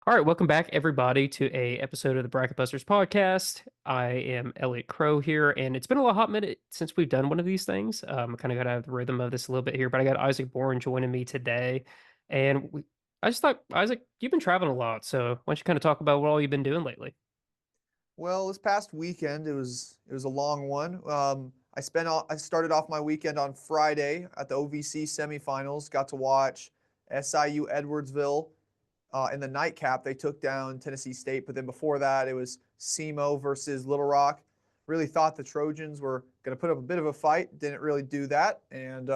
All right, welcome back everybody to a episode of the Bracket Busters podcast. I am Elliot Crow here, and it's been a hot minute since we've done one of these things. Kind of got out of the rhythm of this a little bit here, but I got Isaac Bourne joining me today, and I just thought, Isaac, you've been traveling a lot, so why don't you kind of talk about what all you've been doing lately? Well, this past weekend it was a long one. I started off my weekend on Friday at the OVC semifinals. Got to watch SIU Edwardsville in the nightcap. They took down Tennessee State, but then before that it was SEMO versus Little Rock. Really thought the Trojans were going to put up a bit of a fight. Didn't really do that, and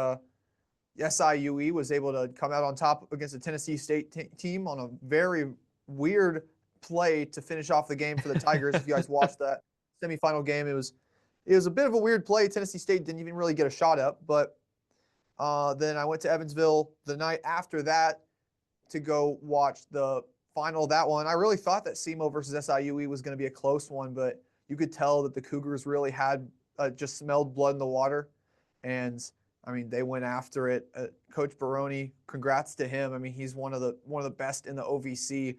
SIUE was able to come out on top against the Tennessee State team on a very weird play to finish off the game for the Tigers. If you guys watched that semifinal game, it was a bit of a weird play. Tennessee State didn't even really get a shot up, but then I went to Evansville the night after that to go watch the final of that one. I really thought that SEMO versus SIUE was going to be a close one, but you could tell that the Cougars really had just smelled blood in the water, and I mean, they went after it. Coach Baroni, congrats to him. I mean, he's one of the best in the OVC,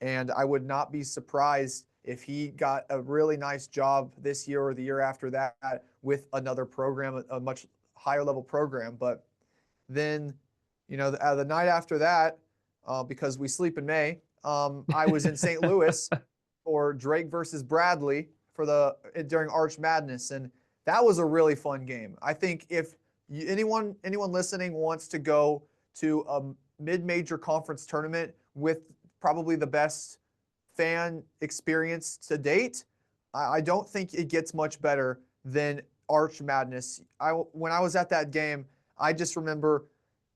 and I would not be surprised if he got a really nice job this year or the year after that with another program, a much higher level program. But then, the night after that, because we sleep in May, I was in St. Louis for Drake versus Bradley during Arch Madness, and that was a really fun game. I think if anyone listening wants to go to a mid-major conference tournament with probably the best fan experience to date, I don't think it gets much better than Arch Madness. When I was at that game, I just remember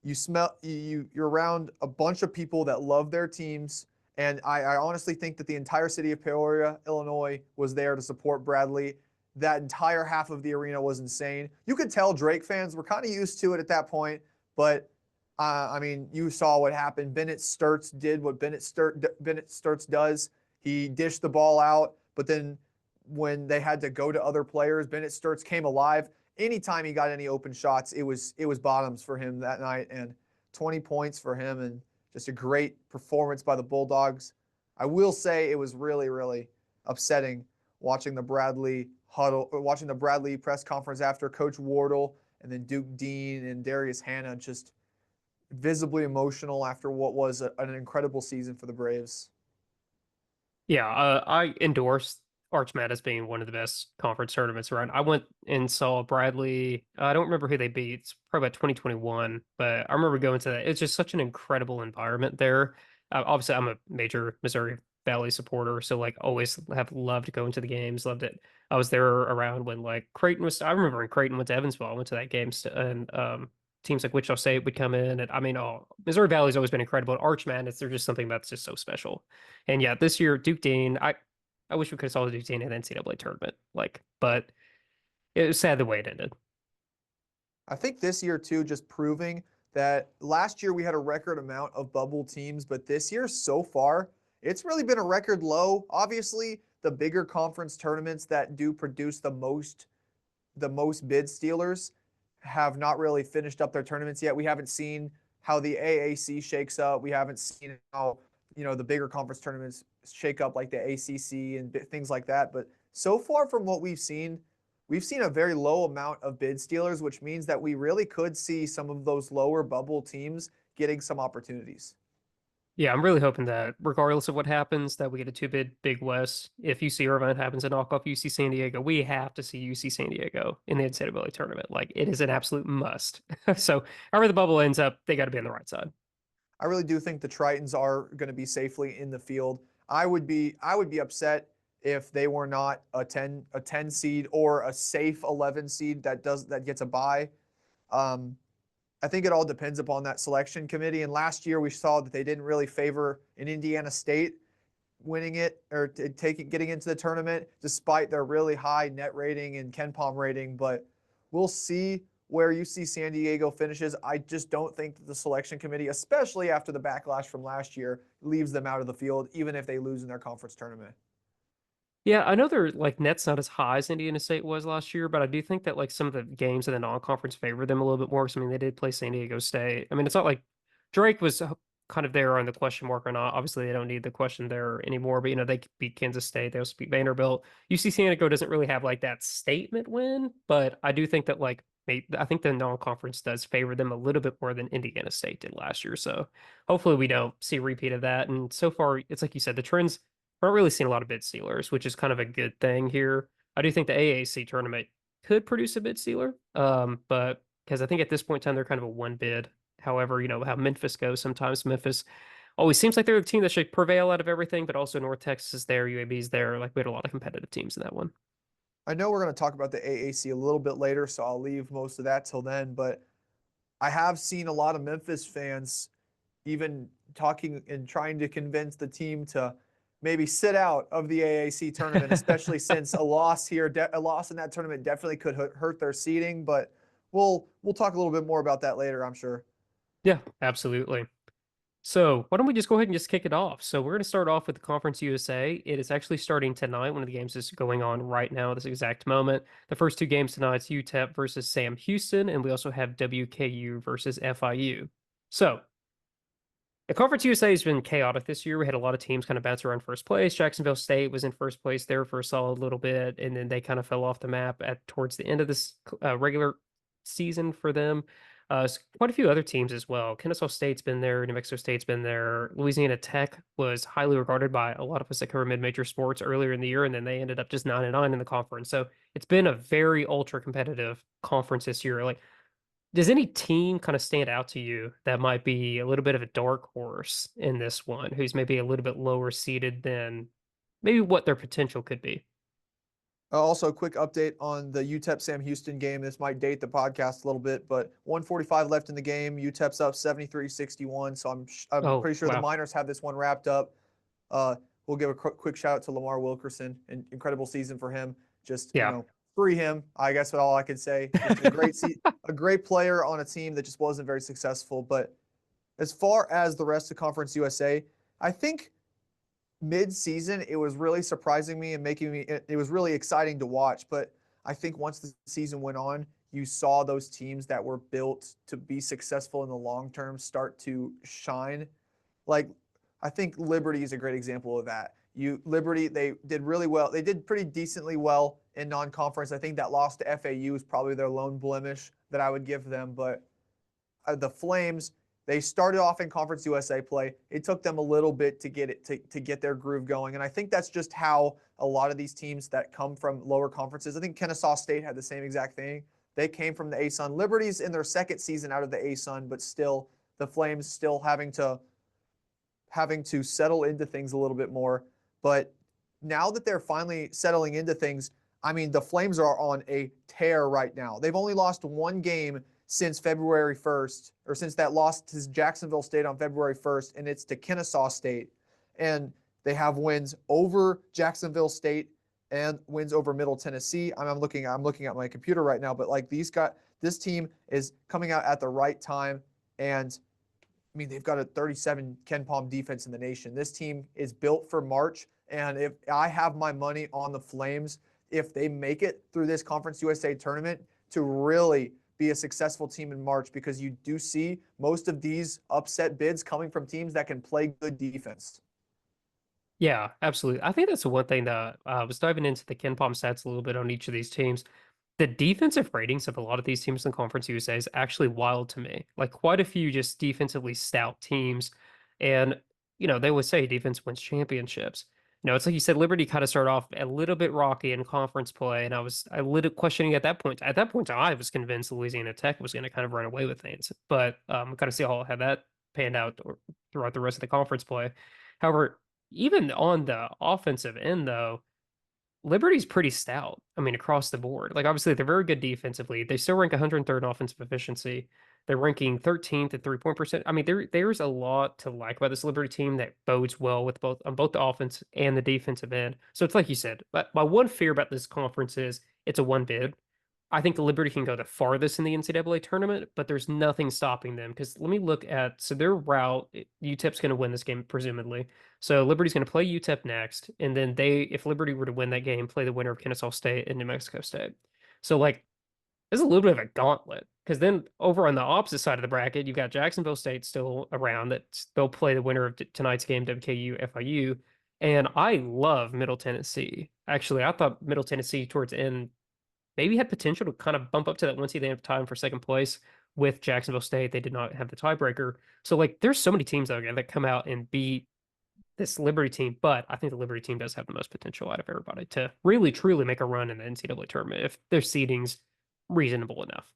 you're around a bunch of people that love their teams, and I honestly think that the entire city of Peoria, Illinois, was there to support Bradley. That entire half of the arena was insane. You could tell Drake fans were kind of used to it at that point, but I mean, you saw what happened. Bennett Sturts did what Bennett Sturts does. He dished the ball out, but then when they had to go to other players, Bennett Sturts came alive. Anytime he got any open shots, it was bottoms for him that night, and 20 points for him, and just a great performance by the Bulldogs. I will say it was really, really upsetting watching the Bradley press conference after Coach Wardle and then Duke Dean and Darius Hannah just visibly emotional after what was an incredible season for the Braves. Yeah, I endorse Arch Madness being one of the best conference tournaments around. I went and saw Bradley. I don't remember who they beat. It's probably about 2021, but I remember going to that. It's just such an incredible environment there. Obviously, I'm a major Missouri Valley supporter, so like always have loved going to the games. Loved it. I was there around when like Creighton was. I remember when Creighton went to Evansville. I went to that game, and teams like Wichita State would come in, and I mean, Missouri Valley's always been incredible. Arch Madness, they're just something that's just so special. And yeah, this year Duke Dean, I wish we could have saw the Duke Dean in the NCAA tournament, but it was sad the way it ended. I think this year too, just proving that last year we had a record amount of bubble teams, but this year so far, it's really been a record low. Obviously, the bigger conference tournaments that do produce the most bid stealers have not really finished up their tournaments yet. We haven't seen how the AAC shakes up. We haven't seen how, the bigger conference tournaments shake up like the ACC and things like that. But so far from what we've seen a very low amount of bid stealers, which means that we really could see some of those lower bubble teams getting some opportunities. Yeah, I'm really hoping that regardless of what happens, that we get a two-bid Big West. If UC Irvine happens to knock off UC San Diego, we have to see UC San Diego in the NCAA tournament. Like it is an absolute must. So however the bubble ends up, they got to be on the right side. I really do think the Tritons are going to be safely in the field. I would be upset if they were not a ten seed or a safe 11 seed that gets a bye. Um, I think it all depends upon that selection committee. And last year we saw that they didn't really favor an Indiana State winning it or getting into the tournament, despite their really high net rating and KenPom rating. But we'll see where UC San Diego finishes. I just don't think that the selection committee, especially after the backlash from last year, leaves them out of the field, even if they lose in their conference tournament. Yeah, I know their like net's not as high as Indiana State was last year, but I do think that like some of the games in the non-conference favor them a little bit more. 'Cause, I mean, they did play San Diego State. I mean, it's not like Drake was kind of there on the question mark or not. Obviously, they don't need the question there anymore, but they could beat Kansas State. They also beat Vanderbilt. UC San Diego doesn't really have like that statement win, but I do think that I think the non-conference does favor them a little bit more than Indiana State did last year. So hopefully we don't see a repeat of that. And so far, it's like you said, the trends aren't really seeing a lot of bid sealers, which is kind of a good thing here. I do think the AAC tournament could produce a bid sealer, but because I think at this point in time they're kind of a one bid. However, how Memphis goes sometimes. Memphis always seems like they're the team that should prevail out of everything, but also North Texas is there, UAB's there. Like we had a lot of competitive teams in that one. I know we're going to talk about the AAC a little bit later, so I'll leave most of that till then. But I have seen a lot of Memphis fans even talking and trying to convince the team to maybe sit out of the AAC tournament, especially since a loss here, a loss in that tournament definitely could hurt their seeding. But we'll talk a little bit more about that later, I'm sure. Yeah, absolutely. So why don't we just go ahead and just kick it off? So we're going to start off with the Conference USA. It is actually starting tonight. One of the games is going on right now, this exact moment. The first two games tonight is UTEP versus Sam Houston, and we also have WKU versus FIU. So the Conference USA has been chaotic this year. We had a lot of teams kind of bounce around first place. Jacksonville State was in first place there for a solid little bit, and then they kind of fell off the map at towards the end of this regular season for them. Quite a few other teams as well. Kennesaw State's been there. New Mexico State's been there. Louisiana Tech was highly regarded by a lot of us that cover mid-major sports earlier in the year, and then they ended up just 9-9 in the conference. So it's been a very ultra competitive conference this year. Like, does any team kind of stand out to you that might be a little bit of a dark horse in this one, who's maybe a little bit lower seeded than maybe what their potential could be? Also, a quick update on the UTEP Sam Houston game. This might date the podcast a little bit, but 145 left in the game. UTEP's up 73-61. So I'm Oh, pretty sure the wow. Miners have this one wrapped up. We'll give a quick shout out to Lamar Wilkerson. An incredible season for him. Just Yeah. free him. I guess what all I can say. Just a great player on a team that just wasn't very successful. But as far as the rest of Conference USA, I think mid-season it was really surprising me and making me. It was really exciting to watch. But I think once the season went on, you saw those teams that were built to be successful in the long term start to shine. Like, I think Liberty is a great example of that. Liberty, they did really well. They did pretty decently well in non-conference. I think that loss to FAU is probably their lone blemish that I would give them. But the Flames, they started off in Conference USA play. It took them a little bit to get their groove going, and I think that's just how a lot of these teams that come from lower conferences. I think Kennesaw State had the same exact thing. They came from the ASUN. Liberty's in their second season out of the ASUN, but still, the Flames still having to settle into things a little bit more. But now that they're finally settling into things, I mean, the Flames are on a tear right now. They've only lost one game since February 1st, or since that loss to Jacksonville State on February 1st, and it's to Kennesaw State. And they have wins over Jacksonville State and wins over Middle Tennessee. I'm looking at my computer right now, but like this team is coming out at the right time, and I mean, they've got a 37 Ken Palm defense in the nation. This team is built for March, and if I have my money on the Flames, if they make it through this Conference USA tournament to really be a successful team in March, because you do see most of these upset bids coming from teams that can play good defense. Yeah, absolutely. I think that's the one thing that I was diving into the Ken Palm stats a little bit on each of these teams. The defensive ratings of a lot of these teams in Conference USA is actually wild to me. Like quite a few just defensively stout teams. And, they would say defense wins championships. It's like you said, Liberty kind of started off a little bit rocky in conference play. And I was a little questioning at that point. At that point, I was convinced Louisiana Tech was going to kind of run away with things. But kind of see how that panned out throughout the rest of the conference play. However, even on the offensive end, though, Liberty's pretty stout. I mean, across the board. Like, obviously, they're very good defensively. They still rank 103rd in offensive efficiency. They're ranking 13th at 3-point percent. I mean, there's a lot to like about this Liberty team that bodes well with both the offense and the defensive end. So it's like you said. But my one fear about this conference is it's a one bid. I think the Liberty can go the farthest in the NCAA tournament, but there's nothing stopping them. Because let me look at their route. UTEP's going to win this game, presumably. So Liberty's going to play UTEP next, and then if Liberty were to win that game, play the winner of Kennesaw State and New Mexico State. So like, there's a little bit of a gauntlet because then over on the opposite side of the bracket, you've got Jacksonville State still around that they'll play the winner of tonight's game, WKU FIU. And I love Middle Tennessee. Actually, I thought Middle Tennessee towards the end maybe had potential to kind of bump up to that one seed. They have time for second place with Jacksonville State. They did not have the tiebreaker. So like there's so many teams out there that come out and beat this Liberty team, but I think the Liberty team does have the most potential out of everybody to really truly make a run in the NCAA tournament if their seeding's reasonable enough.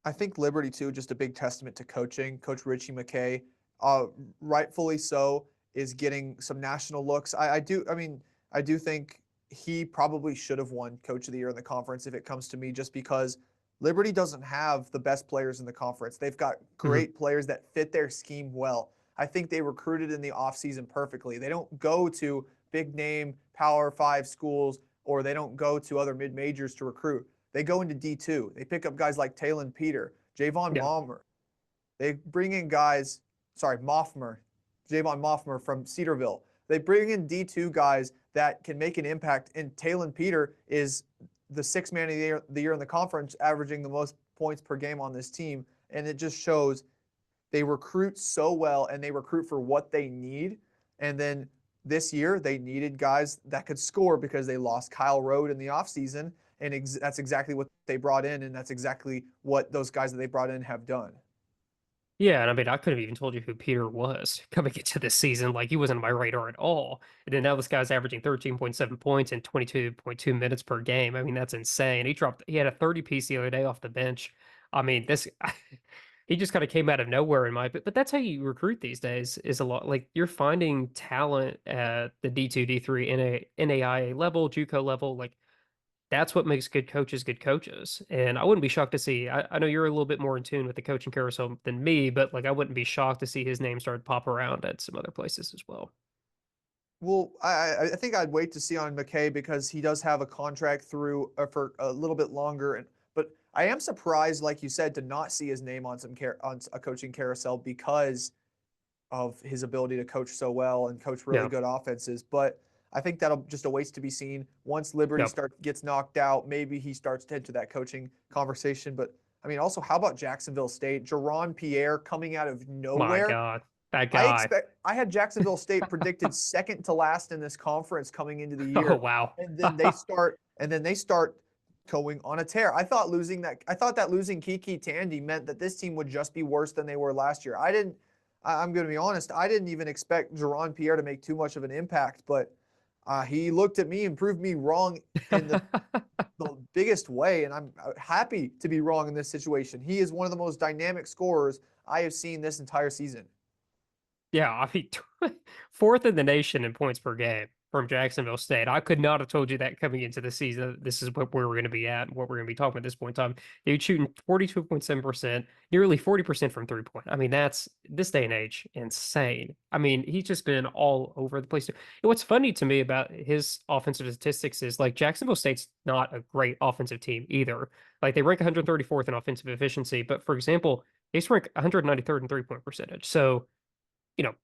I think Liberty too, just a big testament to coaching. Coach Richie McKay, rightfully so, is getting some national looks. I do think he probably should have won Coach of the Year in the conference if it comes to me, just because Liberty doesn't have the best players in the conference. They've got great players that fit their scheme well. I think they recruited in the offseason perfectly. They don't go to big name Power 5 schools, or they don't go to other mid majors to recruit. They go into D2. They pick up guys like Talon Peter, Javon Yeah. Moffmer. They bring in guys, Moffmer, Javon Moffmer from Cedarville. They bring in D2 guys that can make an impact. And Talon Peter is the sixth man of the year in the conference, averaging the most points per game on this team. And it just shows they recruit so well, and they recruit for what they need. And then this year, they needed guys that could score because they lost Kyle Rode in the offseason. And that's exactly what they brought in, and that's exactly what those guys that they brought in have done. Yeah, and I mean, I could have even told you who Peter was coming into this season. Like, he wasn't on my radar at all. And then now this guy's averaging 13.7 points and 22.2 minutes per game. I mean, that's insane. He had a 30 piece the other day off the bench. I mean, he just kind of came out of nowhere in but that's how you recruit these days is a lot. Like, you're finding talent at the D2, D3, NAIA level, JUCO level. Like, that's what makes good coaches good coaches. And I wouldn't be shocked to see, I know you're a little bit more in tune with the coaching carousel than me, but like I wouldn't be shocked to see his name start to pop around at some other places as well. Well, I think I'd wait to see on McKay because he does have a contract through for a little bit longer. But I am surprised, like you said, to not see his name on on a coaching carousel because of his ability to coach so well and coach really Yeah. good offenses. But I think that'll just a waste to be seen. Once Liberty Yep. gets knocked out, maybe he starts to enter that coaching conversation. But I mean, also, how about Jacksonville State? Jerron Pierre coming out of My nowhere. God. That guy. I had Jacksonville State predicted second to last in this conference coming into the Oh, year, wow. and then they start going on a tear. I thought that losing Kiki Tandy meant that this team would just be worse than they were last year. I'm going to be honest, I didn't even expect Jerron Pierre to make too much of an impact, but he looked at me and proved me wrong in the biggest way, and I'm happy to be wrong in this situation. He is one of the most dynamic scorers I have seen this entire season. Yeah, I mean, fourth in the nation in points per game from Jacksonville State. I could not have told you that coming into the season. This is where we're going to be at, what we're going to be talking about at this point in time. Dude shooting 42.7%, nearly 40% from 3 point. I mean, that's this day and age insane. I mean, he's just been all over the place. And what's funny to me about his offensive statistics is like Jacksonville State's not a great offensive team either. Like they rank 134th in offensive efficiency, but for example, they rank 193rd in 3 point percentage. So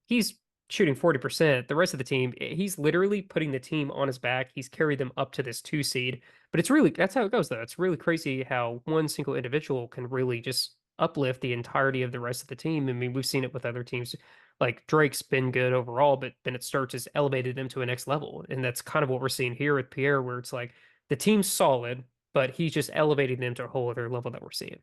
he's shooting 40%. The rest of the team, he's literally putting the team on his back. He's carried them up to this 2 seed. But that's how it goes, though. It's really crazy how one single individual can really just uplift the entirety of the rest of the team. I mean, we've seen it with other teams. Like Drake's been good overall, but Bennett Starks has elevated them to a next level. And that's kind of what we're seeing here with Pierre, where it's like the team's solid, but he's just elevating them to a whole other level that we're seeing.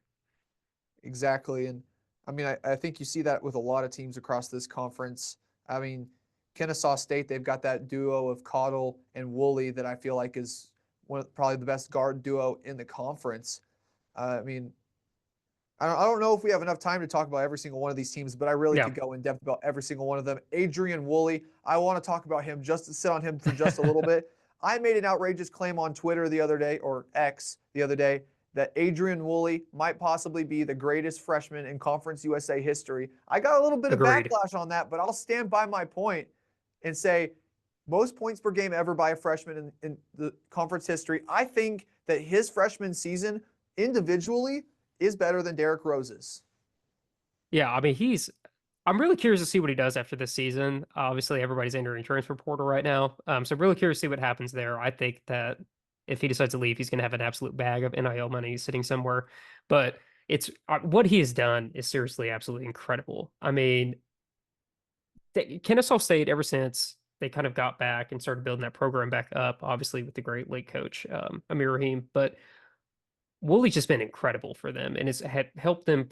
Exactly. And I mean, I think you see that with a lot of teams across this conference. I mean, Kennesaw State, they've got that duo of Cottle and Woolley that I feel like is probably the best guard duo in the conference. I mean, I don't know if we have enough time to talk about every single one of these teams, but I really Yeah, could go in depth about every single one of them. Adrian Woolley, I want to talk about him, just to sit on him for just a little bit. I made an outrageous claim on Twitter the other day, or X the other day, that Adrian Woolley might possibly be the greatest freshman in Conference USA history. I got a little bit of agreed. backlash on that, but I'll stand by my point and say most points per game ever by a freshman in the conference history. I think that his freshman season individually is better than Derrick Rose's. Yeah, I mean, I'm really curious to see what he does after this season. Obviously, everybody's entering transfer portal right now. So I'm really curious to see what happens there. I think that if he decides to leave, he's going to have an absolute bag of NIL money sitting somewhere. But It's what he has done is seriously absolutely incredible. I mean, Kennesaw State, ever since they kind of got back and started building that program back up, obviously with the great late coach Amir Rahim, but Woolley's just been incredible for them and has had helped them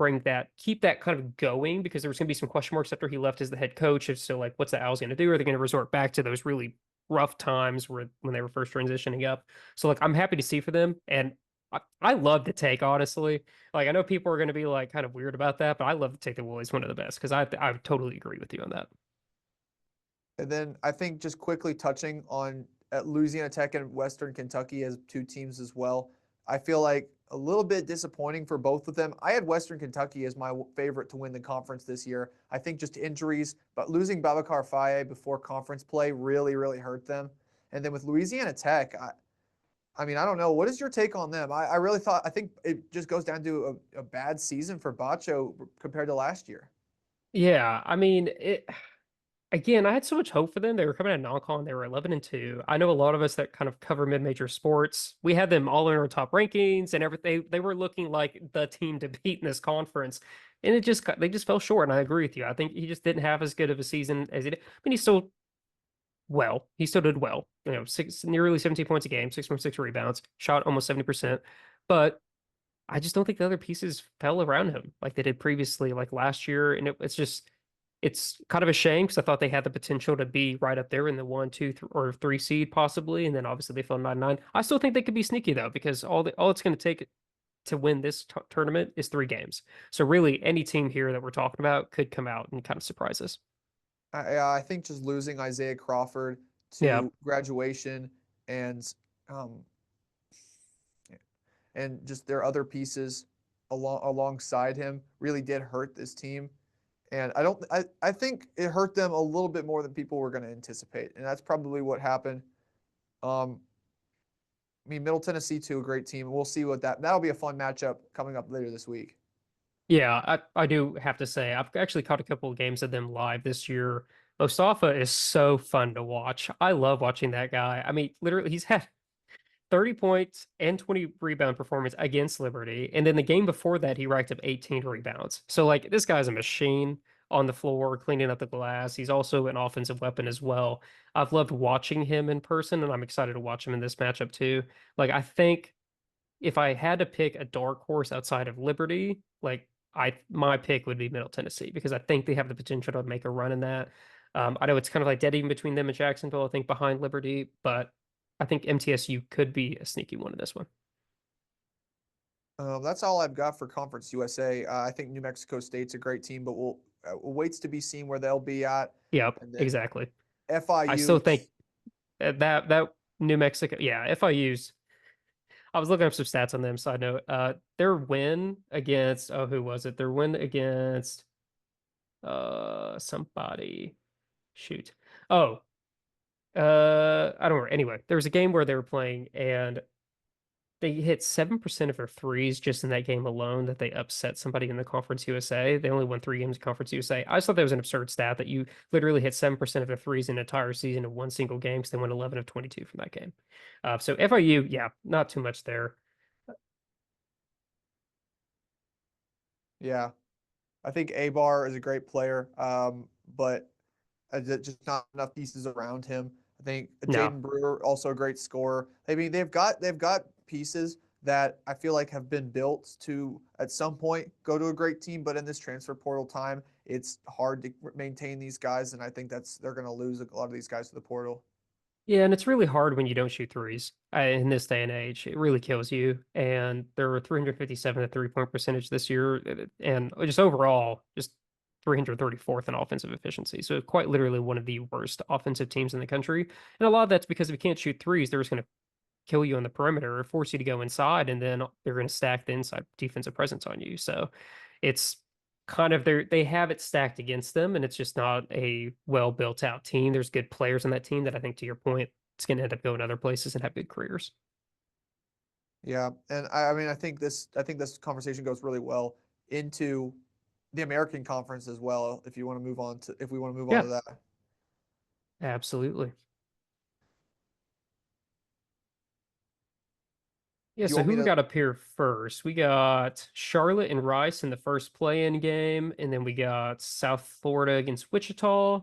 keep that kind of going because there was going to be some question marks after he left as the head coach. So, like, what's the Owls going to do? Are they going to resort back to those really rough times when they were first transitioning up? So, like, I'm happy to see for them, and I love the take, honestly. Like, I know people are going to be like kind of weird about that, but I love the take that Woolley's one of the best because I totally agree with you on that. And then I think just quickly touching on at Louisiana Tech and Western Kentucky as two teams as well. I feel like a little bit disappointing for both of them. I had Western Kentucky as my favorite to win the conference this year. I think just injuries, but losing Babacar Faye before conference play really, really hurt them. And then with Louisiana Tech, I mean, I don't know. What is your take on them? I really thought, I think it just goes down to a bad season for Bacho compared to last year. Yeah, I mean, again, I had so much hope for them. They were coming out of non-con. They were 11-2. I know a lot of us that kind of cover mid-major sports. We had them all in our top rankings and everything. They were looking like the team to beat in this conference, and they just fell short. And I agree with you. I think he just didn't have as good of a season as he did. I mean, he still did well. You know, nearly 17 points a game, 6.6 rebounds, shot almost 70%. But I just don't think the other pieces fell around him like they did previously, like last year. And it's kind of a shame because I thought they had the potential to be right up there in the one, two, or three seed possibly, and then obviously they fell 9-9. I still think they could be sneaky though because all it's going to take to win this tournament is 3 games. So really, any team here that we're talking about could come out and kind of surprise us. I think just losing Isaiah Crawford Yeah, to graduation and um, and just their other pieces alongside him really did hurt this team. And I think it hurt them a little bit more than people were going to anticipate. And that's probably what happened. Um, I mean, Middle Tennessee too, a great team. We'll see that'll be a fun matchup coming up later this week. yeah, I do have to say I've actually caught a couple of games of them live this year. Mostafa is so fun to watch. I love watching that guy. I mean, literally, he's had 30 points and 20 rebound performance against Liberty. And then the game before that, he racked up 18 rebounds. So, like, this guy's a machine on the floor, cleaning up the glass. He's also an offensive weapon as well. I've loved watching him in person, and I'm excited to watch him in this matchup too. Like, I think if I had to pick a dark horse outside of Liberty, like, my pick would be Middle Tennessee because I think they have the potential to make a run in that. I know it's kind of like dead even between them and Jacksonville, I think, behind Liberty, but I think MTSU could be a sneaky one in this one. That's all I've got for Conference USA. I think New Mexico State's a great team, but we'll waits to be seen where they'll be at. Yep, And then exactly. I still FIU, think that New Mexico, yeah, FIU's. I was looking up some stats on them. Side note, their win against who was it? Their win against somebody. Shoot. Oh, I don't remember. Anyway, there was a game where they were playing and they hit 7% of their threes just in that game alone that they upset somebody in the Conference USA. They only won 3 games in Conference USA. I just thought that was an absurd stat that you literally hit 7% of their threes in an entire season in one single game because they won 11 of 22 from that game. So FIU, yeah, not too much there. yeah, I think Abar is a great player, but just not enough pieces around him. I think No. Jaden Brewer also a great scorer. I mean, they've got pieces that I feel like have been built to at some point go to a great team, but in this transfer portal time, it's hard to maintain these guys, and I think they're going to lose a lot of these guys to the portal. Yeah, and it's really hard when you don't shoot threes in this day and age. It really kills you. And there were 357 at 3-point percentage this year, and just overall, just 334th in offensive efficiency. So quite literally one of the worst offensive teams in the country. And a lot of that's because if you can't shoot threes, they're just going to kill you on the perimeter or force you to go inside, and then they're going to stack the inside defensive presence on you. So it's kind of they have it stacked against them, and it's just not a well built out team. There's good players on that team that I think, to your point, it's going to end up going other places and have good careers. Yeah, and I mean, I think this conversation goes really well into the American Conference as well. If we want to move on Yeah, to that. absolutely. Yeah, Do you so want who me we to? got up here first? We got Charlotte and Rice in the first play-in game, and then we got South Florida against Wichita.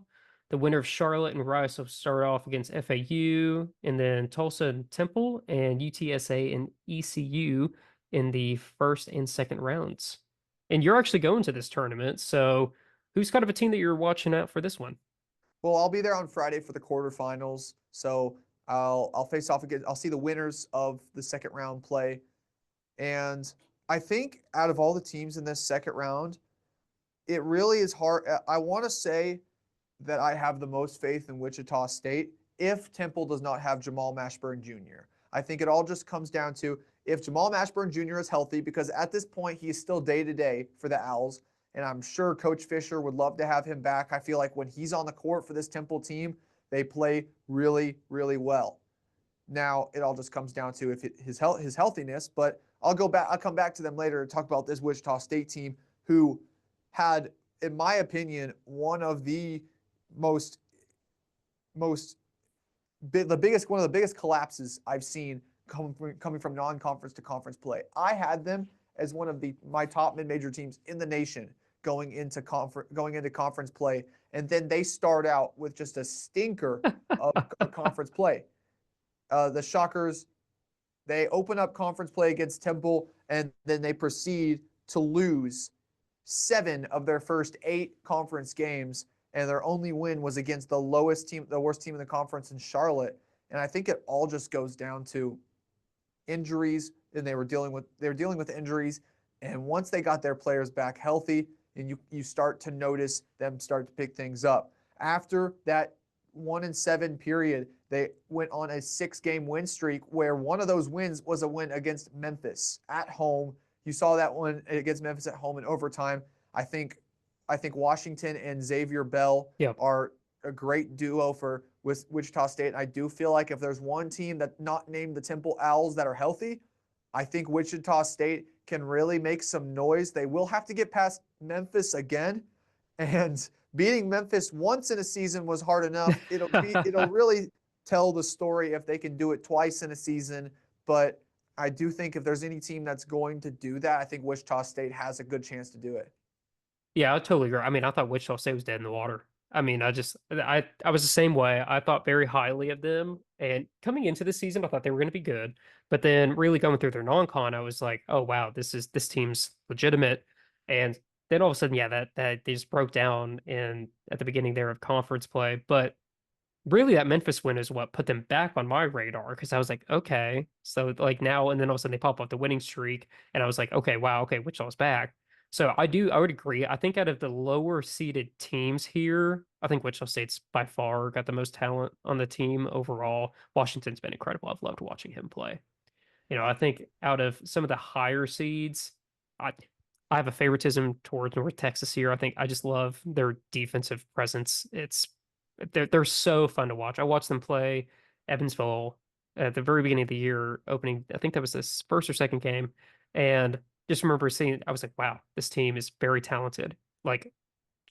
The winner of Charlotte and Rice will start off against FAU, and then Tulsa and Temple, and UTSA and ECU in the first and second rounds. And you're actually going to this tournament, so who's kind of a team that you're watching out for this one? Well, I'll be there on Friday for the quarterfinals, so I'll face off against. I'll see the winners of the second round play, and I think out of all the teams in this second round, it really is hard. I want to say that I have the most faith in Wichita State if Temple does not have Jamal Mashburn Jr. I think it all just comes down to if Jamal Mashburn Jr. is healthy, because at this point he is still day to day for the Owls, and I'm sure Coach Fisher would love to have him back. I feel like when he's on the court for this Temple team, they play really, really well. Now it all just comes down to if his healthiness. But I'll go back. I'll come back to them later and talk about this Wichita State team who had, in my opinion, one of the most most the biggest one of the biggest collapses I've seen coming from non-conference to conference play. I had them as one of my top mid-major teams in the nation going into conference play, and then they start out with just a stinker of conference play. The Shockers, they open up conference play against Temple, and then they proceed to lose 7 of their first 8 conference games, and their only win was against the worst team in the conference in Charlotte. And I think it all just goes down to injuries, and they were dealing with injuries. And once they got their players back healthy, and you start to notice them start to pick things up. After that 1-7 period, they went on a 6-game win streak where one of those wins was a win against Memphis at home. You saw that one against Memphis at home in overtime. I think Washington and Xavier Bell Yep. are a great duo with Wichita State. And I do feel like if there's one team that's not named the Temple Owls that are healthy, I think Wichita State can really make some noise. They will have to get past Memphis again, and beating Memphis once in a season was hard enough. It'll really tell the story if they can do it twice in a season. But I do think if there's any team that's going to do that, I think Wichita State has a good chance to do it. Yeah, I totally agree. I mean, I thought Wichita State was dead in the water. I mean, I was the same way. I thought very highly of them, and coming into the season, I thought they were going to be good. But then, really going through their non-con, I was like, oh wow, this team's legitimate. And then all of a sudden, yeah, that they just broke down in at the beginning there of conference play. But really, that Memphis win is what put them back on my radar because I was like, okay, so like now, and then all of a sudden they pop up the winning streak, and I was like, okay, wow, okay, Wichita's back. So I would agree. I think out of the lower seeded teams here, I think Wichita State's by far got the most talent on the team overall. Washington's been incredible. I've loved watching him play. I think out of some of the higher seeds, I I have a favoritism towards North Texas here. I think I just love their defensive presence. They're so fun to watch. I watched them play Evansville at the very beginning of the year, opening. I think that was this first or second game, and just remember seeing. I was like, wow, this team is very talented. Like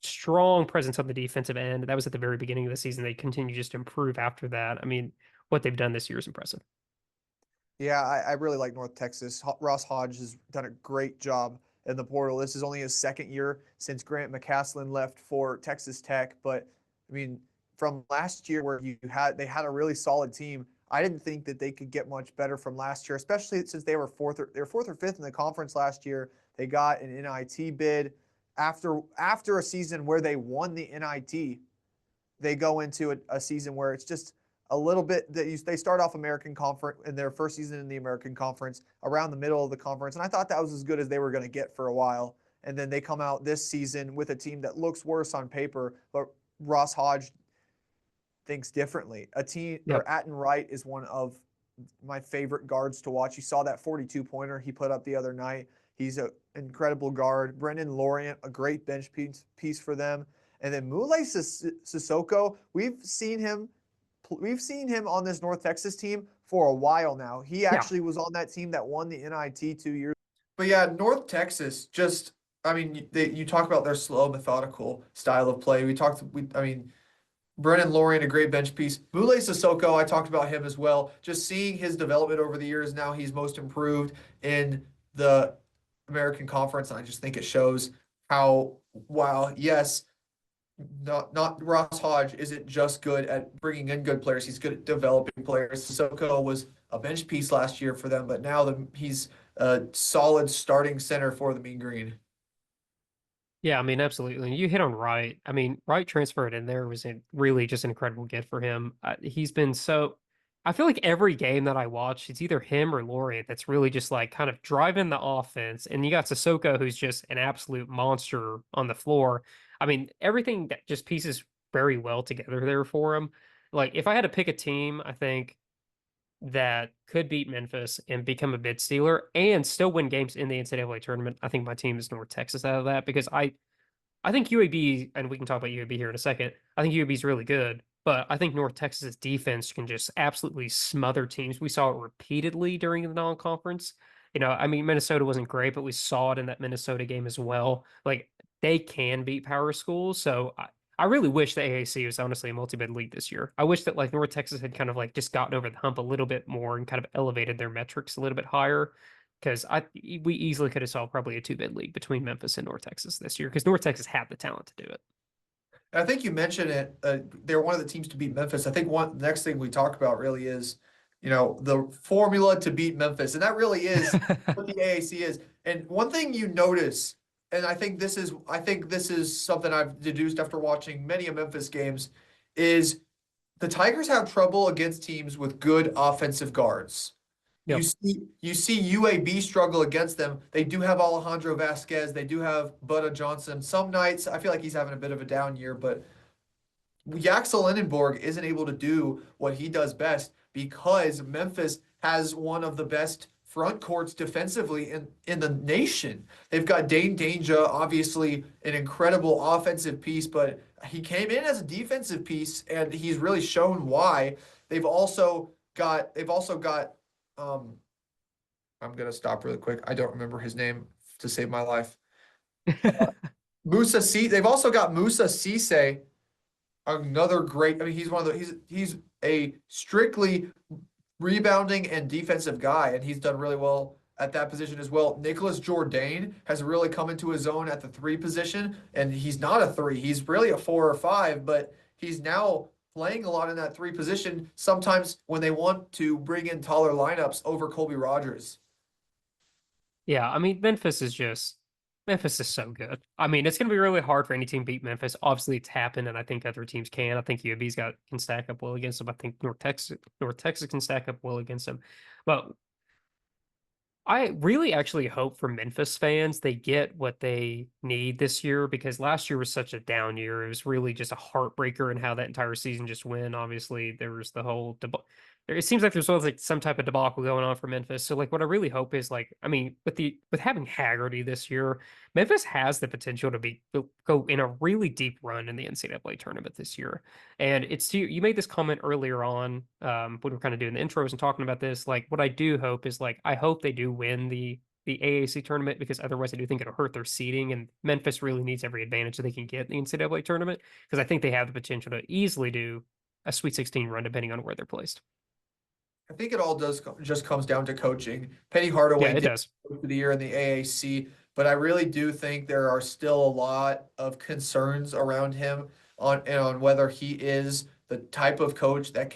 strong presence on the defensive end. That was at the very beginning of the season. They continue just to improve after that. I mean, what they've done this year is impressive. Yeah, I really like North Texas. Ross Hodge has done a great job in the portal. This is only his second year since Grant McCaslin left for Texas Tech. But I mean, from last year where they had a really solid team, I didn't think that they could get much better from last year, especially since they were fourth or fifth in the conference last year. They got an NIT bid after a season where they won the NIT. They go into a season where it's just a little bit that they start off American Conference in their first season in the American Conference around the middle of the conference, and I thought that was as good as they were going to get for a while. And then they come out this season with a team that looks worse on paper, but Ross Hodge thinks differently. Yep. Atten Wright is one of my favorite guards to watch. You saw that 42-pointer he put up the other night. He's an incredible guard. Brendan Lorient, a great bench piece for them. And then Mule Sissoko, we've seen him on this North Texas team for a while now. He Yeah. actually was on that team that won the NIT 2 years. But yeah, North Texas just, I mean, you talk about their slow, methodical style of play. I mean, Brennan Lorian, a great bench piece. Mule Sissoko, I talked about him as well. Just seeing his development over the years, now he's most improved in the American Conference, and I just think it shows how, wow, yes, not Ross Hodge isn't just good at bringing in good players, he's good at developing players. Sissoko was a bench piece last year for them, but now he's a solid starting center for the Mean Green. Yeah, I mean, absolutely. You hit on Wright. I mean, Wright transferred in there was really just an incredible gift for him. He's been so. I feel like every game that I watch, it's either him or Laureate that's really just like kind of driving the offense. And you got Sissoko, who's just an absolute monster on the floor. I mean, everything that just pieces very well together there for him. Like, if I had to pick a team, I think that could beat Memphis and become a bid stealer and still win games in the NCAA tournament. I think my team is North Texas out of that because I think UAB, and we can talk about UAB here in a second. I think UAB is really good, but I think North Texas's defense can just absolutely smother teams. We saw it repeatedly during the non-conference. I mean, Minnesota wasn't great, but we saw it in that Minnesota game as well. Like they can beat power schools. So I really wish the AAC was honestly a multi-bid league this year. I wish that like North Texas had kind of like just gotten over the hump a little bit more and kind of elevated their metrics a little bit higher because we easily could have saw probably a two-bid league between Memphis and North Texas this year because North Texas had the talent to do it. And I think you mentioned it. They're one of the teams to beat Memphis. I think the next thing we talk about really is, the formula to beat Memphis, and that really is what the AAC is. And one thing you notice, and I think this is something I've deduced after watching many of Memphis games, is the Tigers have trouble against teams with good offensive guards. You Yep. see UAB struggle against them. They do have Alejandro Vasquez. They do have Butta Johnson. Some nights I feel like he's having a bit of a down year, but Yaxel Lindenborg isn't able to do what he does best because Memphis has one of the best front courts defensively in the nation. They've got Dane Danger, obviously an incredible offensive piece, but he came in as a defensive piece and he's really shown why. They've also got I'm gonna stop really quick. I don't remember his name to save my life. Musa C. They've also got Musa Cisse, another great. I mean, he's one of the. He's a strictly rebounding and defensive guy, and he's done really well at that position as well. Nicholas Jourdain has really come into his own at the three position, and he's not a three. He's really a 4 or 5, but he's now playing a lot in that three position. Sometimes when they want to bring in taller lineups over Colby Rogers. Yeah, I mean Memphis is so good. I mean, it's going to be really hard for any team to beat Memphis. Obviously, it's happened, and I think other teams can. I think UAB's can stack up well against them. I think North Texas can stack up well against them. But I really actually hope for Memphis fans they get what they need this year because last year was such a down year. It was really just a heartbreaker in how that entire season just went. Obviously, there was the whole it seems like there's always like some type of debacle going on for Memphis. So like what I really hope is like I mean with having Haggerty this year, Memphis has the potential to go in a really deep run in the NCAA tournament this year. And you made this comment earlier on when we are kind of doing the intros and talking about this. Like what I do hope is like I hope they do win the AAC tournament because otherwise I do think it'll hurt their seeding and Memphis really needs every advantage that they can get in the NCAA tournament because I think they have the potential to easily do a Sweet 16 run depending on where they're placed. I think it all just comes down to coaching. Penny Yeah, Hardaway it did does. coach of the year in the AAC, but I really do think there are still a lot of concerns around him on whether he is the type of coach that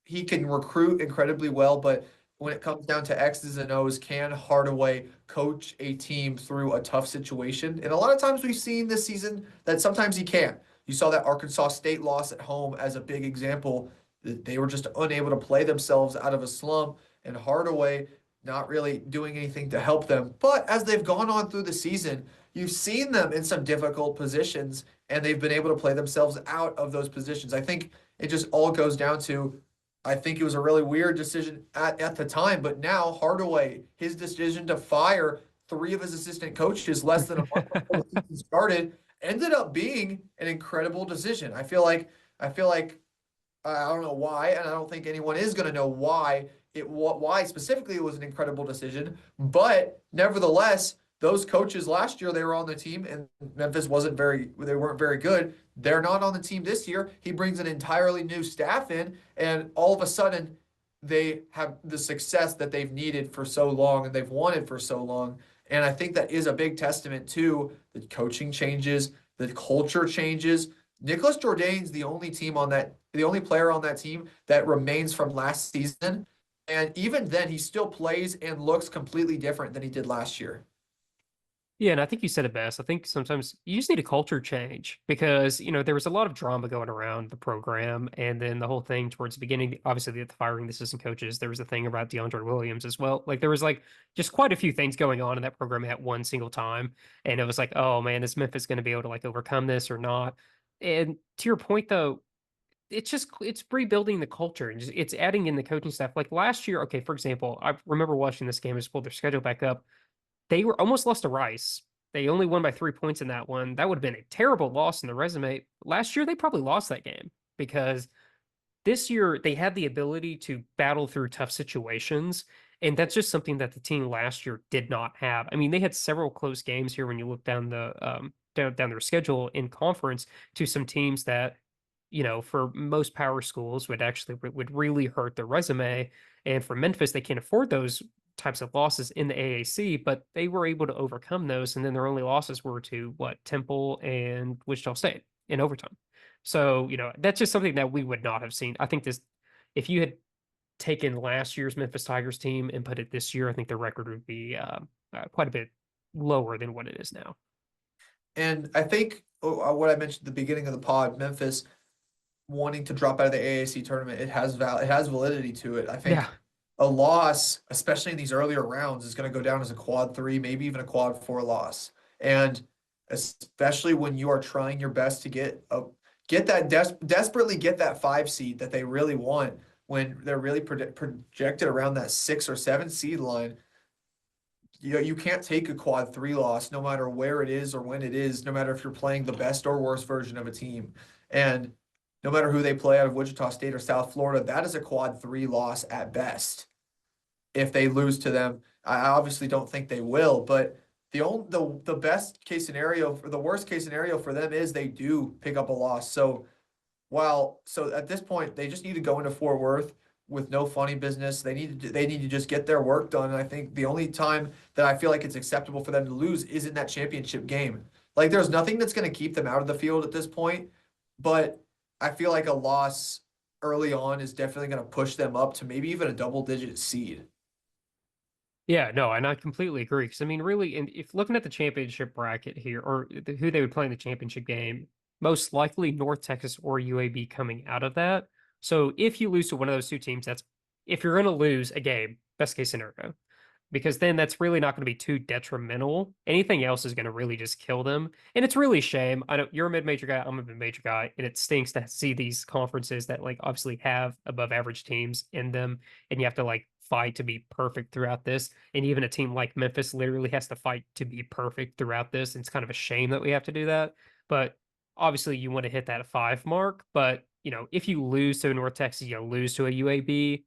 he can recruit incredibly well, but when it comes down to X's and O's, can Hardaway coach a team through a tough situation? And a lot of times we've seen this season that sometimes he can. You saw that Arkansas State loss at home as a big example. They were just unable to play themselves out of a slump, and Hardaway not really doing anything to help them. But as they've gone on through the season, you've seen them in some difficult positions, and they've been able to play themselves out of those positions. I think it just all goes down to, I think it was a really weird decision at the time, but now Hardaway, his decision to fire three of his assistant coaches less than a month before the season started, ended up being an incredible decision. I feel like I don't know why, and I don't think anyone is going to know why specifically it was an incredible decision. But nevertheless, those coaches last year they were on the team, and Memphis they weren't very good. They're not on the team this year. He brings an entirely new staff in, and all of a sudden, they have the success that they've needed for so long and they've wanted for so long. And I think that is a big testament to the coaching changes, the culture changes. Nicholas Jourdain's the only player on that team that remains from last season. And even then, he still plays and looks completely different than he did last year. Yeah, and I think you said it best. I think sometimes you just need a culture change because, there was a lot of drama going around the program. And then the whole thing towards the beginning, obviously, the firing the assistant coaches, there was a thing about DeAndre Williams as well. Like, there was like just quite a few things going on in that program at one single time. And it was like, oh man, is Memphis going to be able to like overcome this or not? And to your point, though, it's rebuilding the culture and it's adding in the coaching staff. Like last year, okay, for example, I remember watching this game, just pulled their schedule back up. They were almost lost to Rice. They only won by 3 points in that one. That would have been a terrible loss in the resume. Last year, they probably lost that game because this year they had the ability to battle through tough situations. And that's just something that the team last year did not have. I mean, they had several close games here when you look down down their schedule in conference to some teams that, for most power schools would really hurt their resume. And for Memphis, they can't afford those types of losses in the AAC, but they were able to overcome those. And then their only losses were to what, Temple and Wichita State in overtime. So, that's just something that we would not have seen. I think if you had taken last year's Memphis Tigers team and put it this year, I think the record would be quite a bit lower than what it is now. And I think what I mentioned at the beginning of the pod, Memphis wanting to drop out of the AAC tournament, it has validity to it. I think Yeah. a loss, especially in these earlier rounds, is going to go down as a quad 3, maybe even a quad 4 loss. And especially when you are trying your best to desperately get that 5 seed that they really want, when they're really projected around that 6 or 7 seed line. You can't take a quad 3 loss no matter where it is or when it is, no matter if you're playing the best or worst version of a team. And no matter who they play out of Wichita State or South Florida, that is a quad 3 loss at best. If they lose to them, I obviously don't think they will, but the best case scenario, for the worst case scenario for them is they do pick up a loss. So at this point, they just need to go into Fort Worth with no funny business. They need to just get their work done. And I think the only time that I feel like it's acceptable for them to lose is in that championship game. Like there's nothing that's going to keep them out of the field at this point, but I feel like a loss early on is definitely going to push them up to maybe even a double-digit seed. Yeah, no, and I completely agree. Because I mean, really, and if looking at the championship bracket here, or who they would play in the championship game, most likely North Texas or UAB coming out of that. So if you lose to one of those two teams, that's if you're going to lose a game, best case scenario, because then that's really not going to be too detrimental. Anything else is going to really just kill them. And it's really a shame. I know you're a mid-major guy, I'm a mid-major guy, and it stinks to see these conferences that like obviously have above average teams in them, and you have to like fight to be perfect throughout this. And even a team like Memphis literally has to fight to be perfect throughout this. And it's kind of a shame that we have to do that. But obviously you want to hit that 5 mark. But if you lose to North Texas, you lose to a UAB,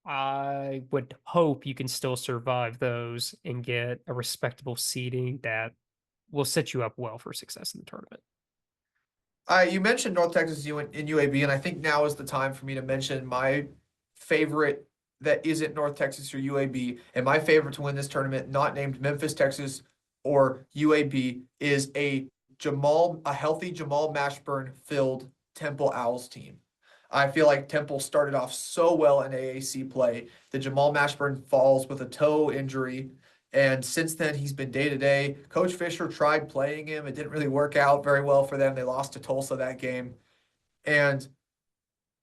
I would hope you can still survive those and get a respectable seeding that will set you up well for success in the tournament. You mentioned North Texas in UAB, and I think now is the time for me to mention my favorite that isn't North Texas or UAB, and my favorite to win this tournament, not named Memphis, Texas, or UAB, is a healthy Jamal Mashburn filled Temple Owls team. I feel like Temple started off so well in AAC play that Jamal Mashburn falls with a toe injury. And since then, he's been day to day. Coach Fisher tried playing him. It didn't really work out very well for them. They lost to Tulsa that game. And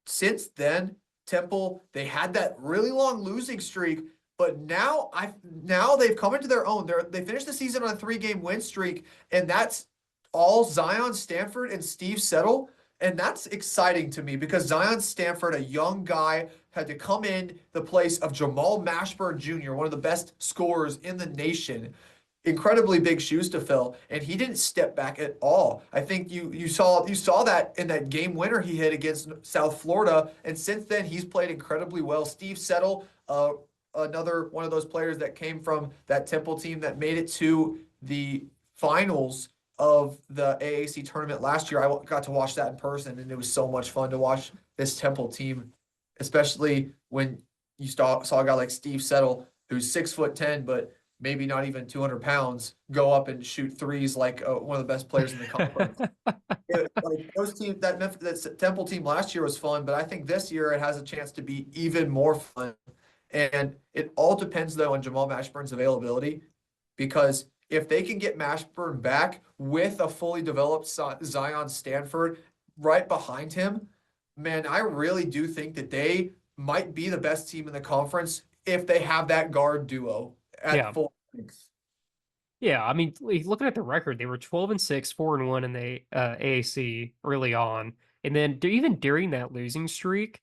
since then, Temple, they had that really long losing streak, but now they've come into their own. They finished the season on a 3-game win streak, and that's all Zion Stanford and Steve Settle. And that's exciting to me because Zion Stanford, a young guy, had to come in the place of Jamal Mashburn Jr., one of the best scorers in the nation. Incredibly big shoes to fill, and he didn't step back at all. I think you saw that in that game winner he hit against South Florida, and since then he's played incredibly well. Steve Settle, another one of those players that came from that Temple team that made it to the finals of the AAC tournament last year. I got to watch that in person, and it was so much fun to watch this Temple team, especially when you saw a guy like Steve Settle, who's 6'10", but maybe not even 200 pounds, go up and shoot threes like one of the best players in the conference. Like those teams, that Temple team last year was fun, but I think this year it has a chance to be even more fun. And it all depends though on Jamal Mashburn's availability, because if they can get Mashburn back with a fully developed Zion Stanford right behind him, man, I really do think that they might be the best team in the conference if they have that guard duo at Yeah. full strength. Yeah, I mean, looking at the record, they were 12-6, 4-1 in the AAC early on, and then even during that losing streak,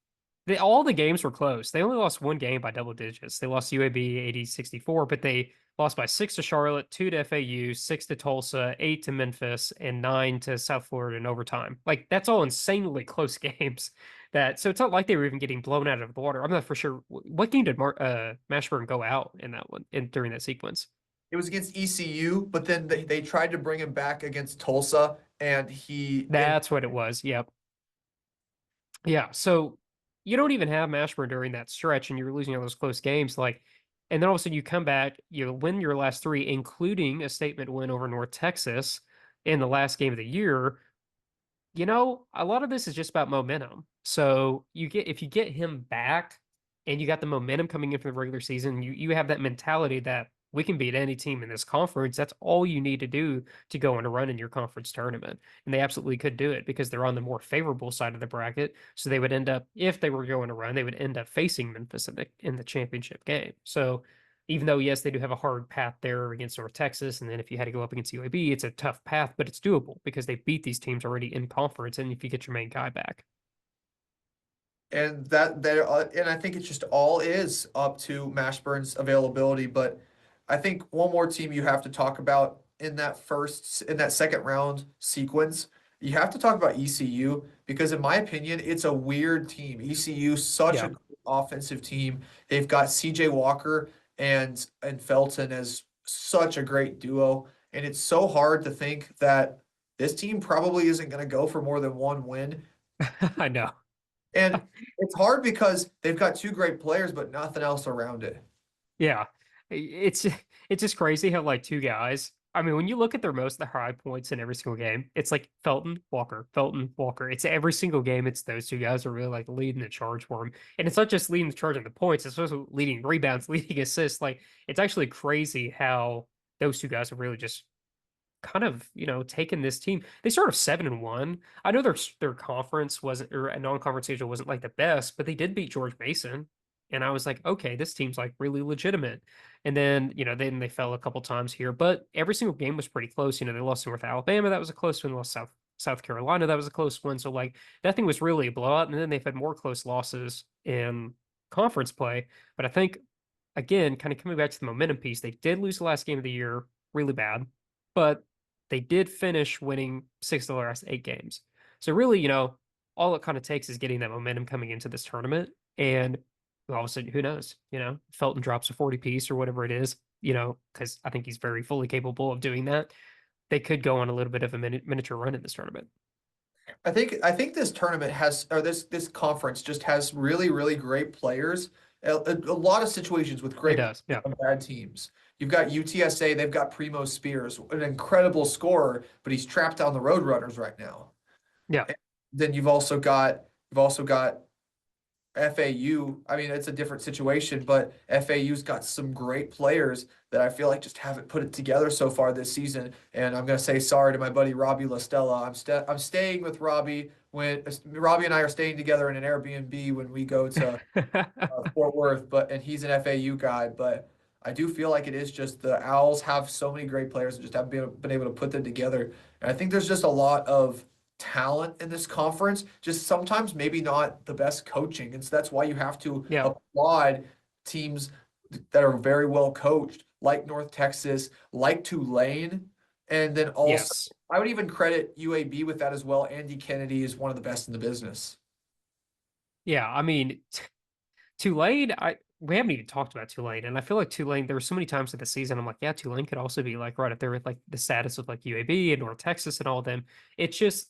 all the games were close. They only lost one game by double digits. They lost UAB 80-64, but they lost by 6 to Charlotte, 2 to FAU, 6 to Tulsa, 8 to Memphis, and 9 to South Florida in overtime. Like that's all insanely close games. So it's not like they were even getting blown out of the water. I'm not for sure. What game did Mashburn go out in that one during that sequence? It was against ECU, but then they tried to bring him back against Tulsa, and he didn't. That's what it was. Yep. Yeah. So you don't even have Mashburn during that stretch, and you're losing all those close games. And then all of a sudden you come back, you win your last three, including a statement win over North Texas in the last game of the year. A lot of this is just about momentum. So if you get him back and you got the momentum coming in for the regular season, you have that mentality that we can beat any team in this conference. That's all you need to do to go on a run in your conference tournament. And they absolutely could do it because they're on the more favorable side of the bracket. So they would end up, if they were going to run, they would end up facing Memphis in the championship game. So even though, yes, they do have a hard path there against North Texas. And then if you had to go up against UAB, it's a tough path, but it's doable because they beat these teams already in conference. And if you get your main guy back. And and I think it just all is up to Mashburn's availability. But I think one more team you have to talk about in that second round sequence, you have to talk about ECU, because in my opinion, it's a weird team. ECU, such a Yeah. great offensive team. They've got CJ Walker and Felton as such a great duo. And it's so hard to think that this team probably isn't going to go for more than one win. I know. And it's hard because they've got two great players, but nothing else around it. Yeah. It's it's just crazy how like two guys. I mean, when you look at their high points in every single game, it's like Felton, Walker, Felton, Walker. It's every single game. It's those two guys are really like leading the charge for him. And it's not just leading the charge on the points, it's also leading rebounds, leading assists. Like it's actually crazy how those two guys have really just kind of, taken this team. They started 7-1. I know their conference wasn't, or a non-conference schedule wasn't like the best, but they did beat George Mason. And I was like, okay, this team's like really legitimate. And then, then they fell a couple times here, but every single game was pretty close. They lost to North Alabama, that was a close one, lost South Carolina, that was a close one. So like that thing was really a blowout. And then they've had more close losses in conference play. But I think again, kind of coming back to the momentum piece, they did lose the last game of the year really bad, but they did finish winning 6 of the last 8 games. So really, all it kind of takes is getting that momentum coming into this tournament. And all of a sudden, who knows? Felton drops a 40 piece or whatever it is, because I think he's very fully capable of doing that. They could go on a little bit of a miniature run in this tournament. I think this tournament has, or this conference just has really, really great players. A lot of situations with It great does. Yeah. and bad teams. You've got UTSA, they've got Primo Spears, an incredible scorer, but he's trapped on the Roadrunners right now. Yeah. And then you've also got FAU. I mean, it's a different situation, but FAU's got some great players that I feel like just haven't put it together so far this season. And I'm gonna say sorry to my buddy Robbie LaStella. I'm staying with Robbie when Robbie and I are staying together in an Airbnb when we go to Fort Worth, and he's an FAU guy. But I do feel like it is just the Owls have so many great players and just haven't been able to put them together. And I think there's just a lot of talent in this conference, just sometimes maybe not the best coaching. And so that's why you have to Yeah. applaud teams that are very well coached, like North Texas, like Tulane. And then also, Yes. I would even credit UAB with that as well. Andy Kennedy is one of the best in the business. Yeah. I mean, Tulane, we haven't even talked about Tulane, and I feel like Tulane. There were so many times in the season, I'm like, yeah, Tulane could also be like right up there with like the status of like UAB and North Texas and all of them. It's just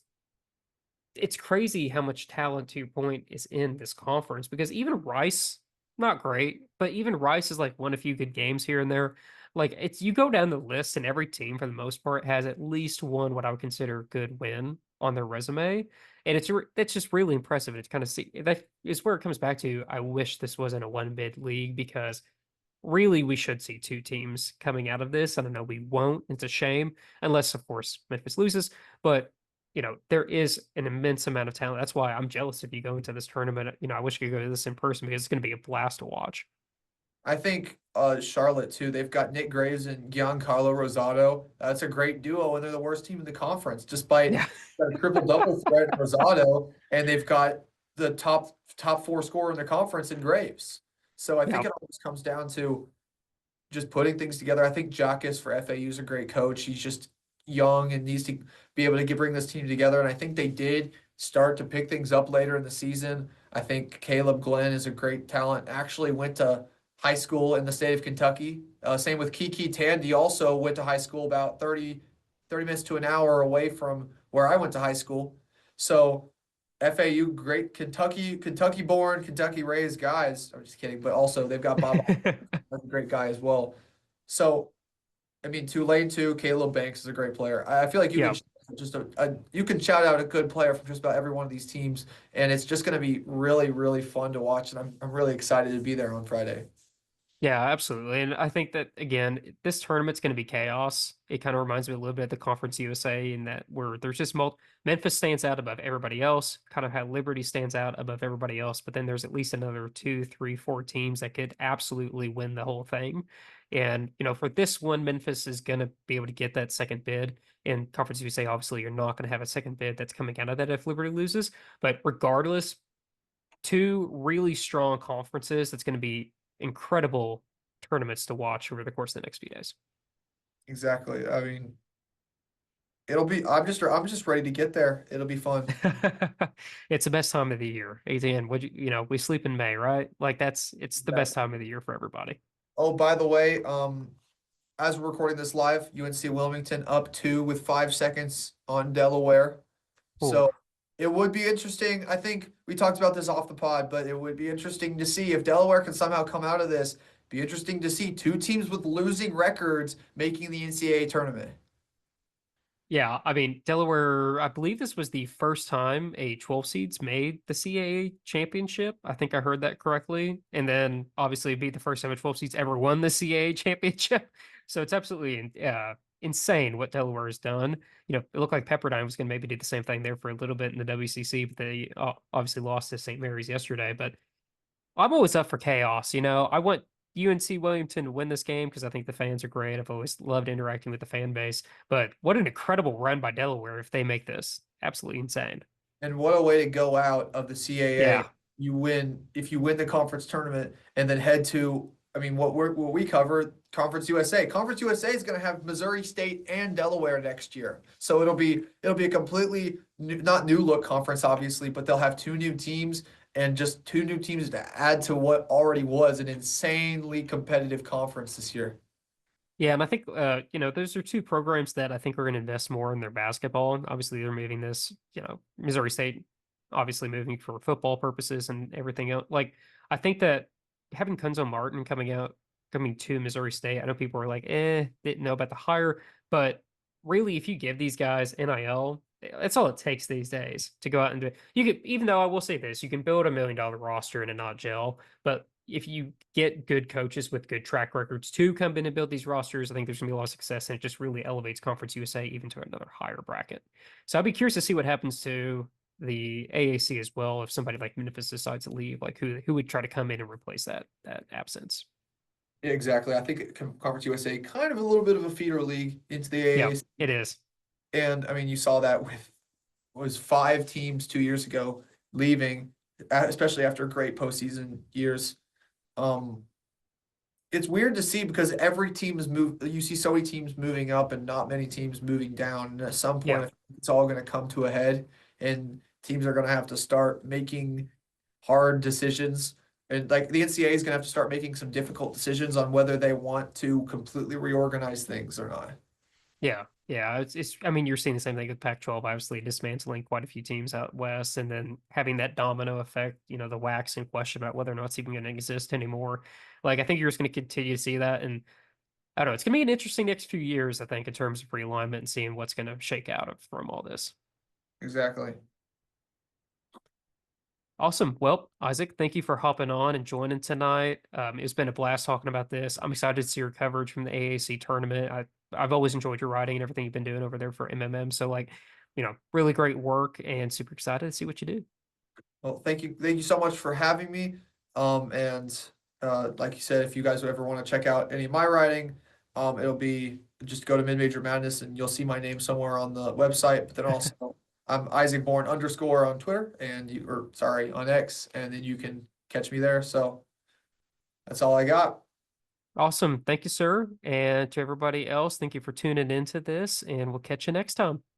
it's crazy how much talent, to your point, is in this conference because even Rice, not great, but even Rice is like won a few good games here and there. Like it's you go down the list and every team for the most part has at least one what I would consider a good win on their resume. And that's just really impressive. It's kind of see that is where it comes back to. I wish this wasn't a one bid league because really we should see two teams coming out of this. I don't know, we won't. It's a shame, unless of course Memphis loses. But there is an immense amount of talent. That's why I'm jealous if you go into this tournament. I wish you could go to this in person because it's going to be a blast to watch. I think Charlotte too. They've got Nick Graves and Giancarlo Rosado. That's a great duo, and they're the worst team in the conference, despite Yeah. a triple double threat in Rosado, and they've got the top four scorer in the conference in Graves. So I think Yeah. it always comes down to just putting things together. I think Jacques for FAU is a great coach. He's just young and needs to be able to bring this team together. And I think they did start to pick things up later in the season. I think Caleb Glenn is a great talent. Actually went to high school in the state of Kentucky. Same with Kiki Tandy, also went to high school about 30 minutes to an hour away from where I went to high school. So FAU, great Kentucky born, Kentucky raised guys. I'm just kidding, but also they've got Bob, that's a great guy as well. So I mean, Tulane too. Caleb Banks is a great player. I feel like you can Yeah. just you can shout out a good player from just about every one of these teams, and it's just going to be really really fun to watch. And I'm really excited to be there on Friday. Yeah, absolutely. And I think that again, this tournament's going to be chaos. It kind of reminds me a little bit of the Conference USA in that where there's just Memphis stands out above everybody else, kind of how Liberty stands out above everybody else, but then there's at least another two, three, four teams that could absolutely win the whole thing. And for this one, Memphis is going to be able to get that second bid. In Conference USA, obviously, you're not going to have a second bid that's coming out of that if Liberty loses. But regardless, two really strong conferences that's going to be incredible tournaments to watch over the course of the next few days. Exactly. I mean, it'll be. I'm just ready to get there. It'll be fun. It's the best time of the year. Again, we sleep in May, right? Like it's the best Exactly. time of the year for everybody. Oh, by the way, as we're recording this live, UNC Wilmington up two with 5 seconds on Delaware. Oh, So it would be interesting. I think we talked about this off the pod, but it would be interesting to see if Delaware can somehow come out of this. Be interesting to see two teams with losing records making the NCAA tournament. yeah. I mean, Delaware, I believe this was the first time a 12 seeds made the CAA championship. I think I heard that correctly. And then obviously it'd be the first time a 12 seeds ever won the CAA championship. So it's absolutely insane what Delaware has done. It looked like Pepperdine was going to maybe do the same thing there for a little bit in the WCC, but they obviously lost to St. Mary's yesterday. But I'm always up for chaos. I want UNC Williamson to win this game because I think the fans are great. I've always loved interacting with the fan base. But what an incredible run by Delaware if they make this. Absolutely insane. And what a way to go out of the CAA. Yeah. You win if you win the conference tournament and then head to, I mean, what we cover, Conference USA. Conference USA is going to have Missouri State and Delaware next year. So it'll be a completely not new look conference, obviously, but they'll have two new teams and just two new teams to add to what already was an insanely competitive conference this year. Yeah, and I think those are two programs that I think are going to invest more in their basketball. And obviously, they're moving this. Missouri State, obviously moving for football purposes and everything else. Like, I think that having Kunzo Martin coming to Missouri State, I know people are like, didn't know about the hire, but really, if you give these guys NIL, that's all it takes these days to go out and do it. You could, even though I will say this, you can build $1 million roster and it not gel, but if you get good coaches with good track records to come in and build these rosters, I think there's going to be a lot of success, and it just really elevates Conference USA even to another higher bracket. So I'd be curious to see what happens to the AAC as well if somebody like Memphis decides to leave. Like who would try to come in and replace that absence? Yeah, exactly. I think Conference USA kind of a little bit of a feeder league into the Yeah, AAC. it is. And I mean, you saw that with was 5 teams 2 years ago leaving, especially after great postseason years. Um, it's weird to see because every team is moved. You see so many teams moving up and not many teams moving down. And at some Yeah. point, it's all going to come to a head, and teams are going to have to start making hard decisions. And like the NCAA is going to have to start making some difficult decisions on whether they want to completely reorganize things or not. Yeah, yeah. It's. I mean, you're seeing the same thing with Pac-12, obviously dismantling quite a few teams out west, and then having that domino effect. You know, the wax in question about whether or not it's even going to exist anymore. Like, I think you're just going to continue to see that, and I don't know. It's going to be an interesting next few years, I think, in terms of realignment and seeing what's going to shake out from all this. Exactly. Awesome. Well, Isaac, thank you for hopping on and joining tonight. It's been a blast talking about this. I'm excited to see your coverage from the AAC tournament. I've always enjoyed your writing and everything you've been doing over there for MMM. So, like, really great work and super excited to see what you do. Well, thank you so much for having me. And like you said, if you guys would ever want to check out any of my writing, it'll be just go to Mid Major Madness and you'll see my name somewhere on the website. But then also, I'm Isaac Bourne _ on Twitter or sorry, on X, and then you can catch me there. So that's all I got. Awesome. Thank you, sir. And to everybody else, thank you for tuning into this, and we'll catch you next time.